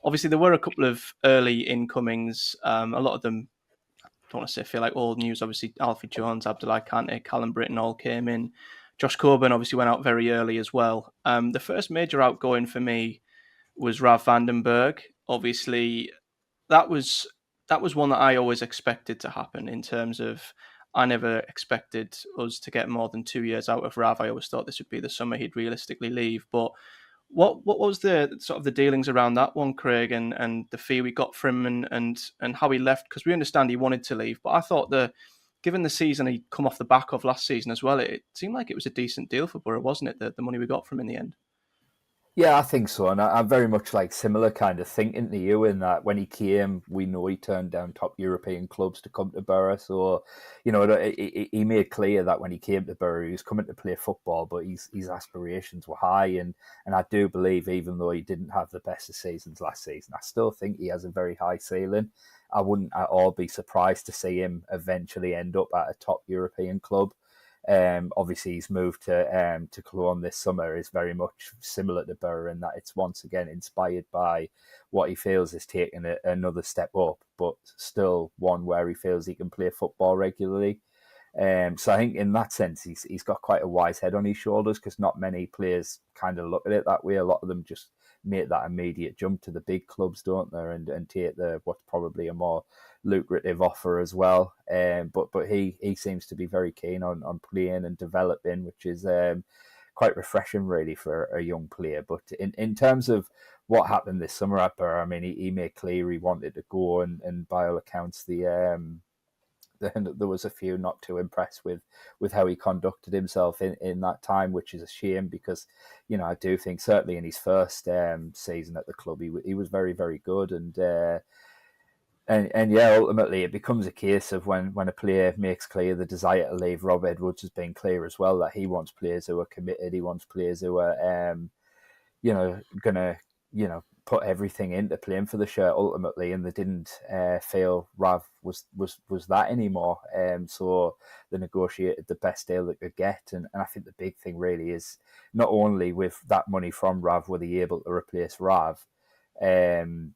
Obviously, there were a couple of early incomings. A lot of them, I don't want to say feel like old news. Obviously, Alfie Jones, Abdullah Kante, Callum Britton all came in. Josh Coburn obviously went out very early as well. The first major outgoing for me was Rav Vandenberg. Obviously, that was that was one that I always expected to happen in terms of I never expected us to get more than 2 years out of Rav. I always thought this would be the summer he'd realistically leave. But what was the sort of the dealings around that one, Craig, and the fee we got for him and how he left? Because we understand he wanted to leave, but I thought given the season he'd come off the back of last season as well, it seemed like it was a decent deal for Boro, wasn't it? The money we got from him in the end. Yeah, I think so. And I'm very much like similar kind of thinking to you in that when he came, we know he turned down top European clubs to come to Boro. So, he made clear that when he came to Boro, he was coming to play football, but his aspirations were high. And I do believe, even though he didn't have the best of seasons last season, I still think he has a very high ceiling. I wouldn't at all be surprised to see him eventually end up at a top European club. Obviously, his move to Cologne this summer is very much similar to Boro in that it's once again inspired by what he feels is taking another step up, but still one where he feels he can play football regularly. So I think in that sense, he's got quite a wise head on his shoulders because not many players kind of look at it that way. A lot of them just make that immediate jump to the big clubs, don't they, and take what's probably a more lucrative offer as well. But he seems to be very keen on playing and developing, which is quite refreshing really for a young player. But in terms of what happened this summer at Borough, I mean, he made clear he wanted to go, and by all accounts, there was a few not too impressed with how he conducted himself in that time, which is a shame because, I do think certainly in his first season at the club, he was very, very good. And yeah, ultimately it becomes a case of when a player makes clear the desire to leave. Rob Edwards has been clear as well that he wants players who are committed. He wants players who are, gonna, put everything into playing for the shirt ultimately, and they didn't feel Rav was that anymore. So they negotiated the best deal they could get, and I think the big thing really is not only with that money from Rav were they able to replace Rav, and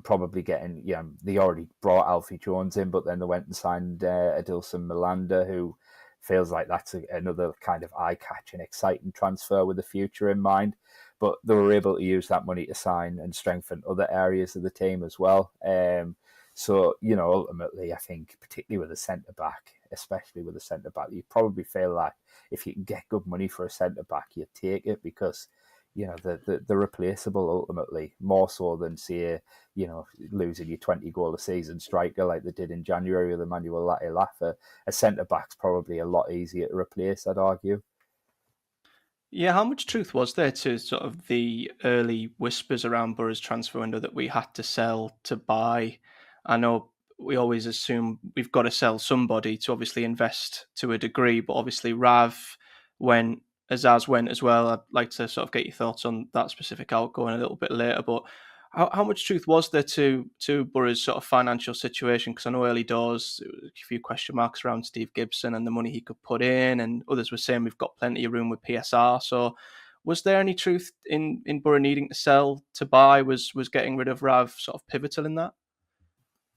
probably getting, they already brought Alfie Jones in, but then they went and signed Adilson Melanda, who feels like that's another kind of eye-catching, exciting transfer with the future in mind. But they were able to use that money to sign and strengthen other areas of the team as well. So, ultimately, I think, particularly with a centre-back, especially with a centre-back, you probably feel like if you can get good money for a centre-back, you take it because, they're replaceable ultimately, more so than, say, losing your 20-goal a season striker like they did in January with Emmanuel Latte-Laff. A centre-back's probably a lot easier to replace, I'd argue. Yeah, how much truth was there to sort of the early whispers around Boro's transfer window that we had to sell to buy? I know we always assume we've got to sell somebody to obviously invest to a degree, but obviously Rav went, Azaz went as well. I'd like to sort of get your thoughts on that specific outgoing a little bit later, but how much truth was there to Boro's sort of financial situation? Because I know early doors, there was a few question marks around Steve Gibson and the money he could put in, and others were saying we've got plenty of room with PSR. So, was there any truth in Boro needing to sell to buy? Was getting rid of Rav sort of pivotal in that?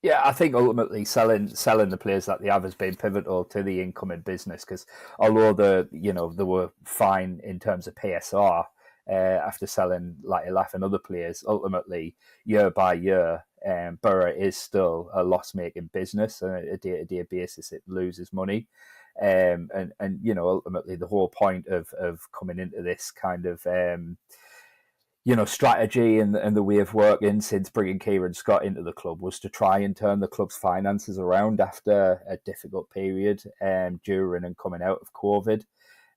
Yeah, I think ultimately selling the players that they have has been pivotal to the incoming business because although they were fine in terms of PSR after selling like Elaf and other players, ultimately year by year, Borough is still a loss making business, and on a day to day basis it loses money. And ultimately the whole point of coming into this kind of strategy and the way of working since bringing Kieran Scott into the club was to try and turn the club's finances around after a difficult period during and coming out of COVID.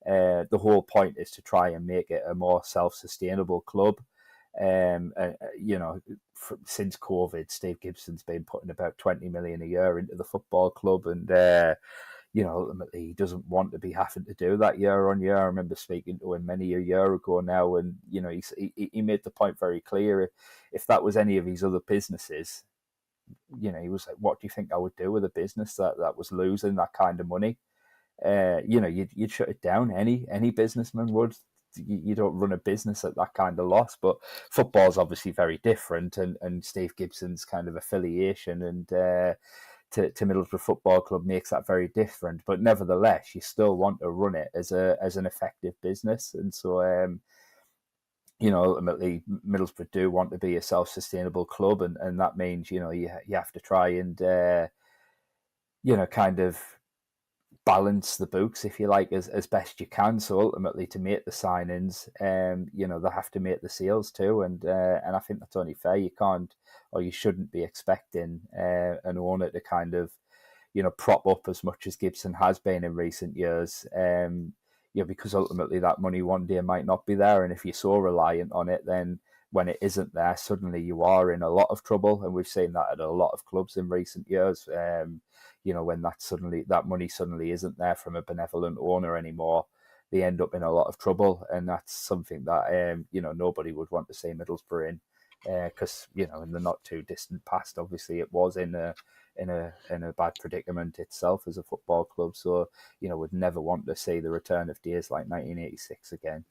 The whole point is to try and make it a more self-sustainable club. Since COVID, Steve Gibson's been putting about 20 million a year into the football club, and ultimately he doesn't want to be having to do that year on year. I remember speaking to him many a year ago now, and he made the point very clear. If that was any of his other businesses, he was like, "What do you think I would do with a business that was losing that kind of money?" You'd shut it down. Any businessman would. you don't run a business at that kind of loss. But football's obviously very different, and Steve Gibson's kind of affiliation and to Middlesbrough Football Club makes that very different. But nevertheless, you still want to run it as an effective business, and so ultimately Middlesbrough do want to be a self-sustainable club, and that means you have to try and kind of balance the books, if you like, as best you can. So ultimately, to make the signings, they have to make the sales too, and I think that's only fair. You can't, or you shouldn't be expecting an owner to kind of prop up as much as Gibson has been in recent years. Because ultimately that money one day might not be there, and if you're so reliant on it, then when it isn't there, suddenly you are in a lot of trouble, and we've seen that at a lot of clubs in recent years. When that money suddenly isn't there from a benevolent owner anymore, they end up in a lot of trouble, and that's something that nobody would want to see Middlesbrough in, because in the not too distant past, obviously it was in a bad predicament itself as a football club. So would never want to see the return of days like 1986 again.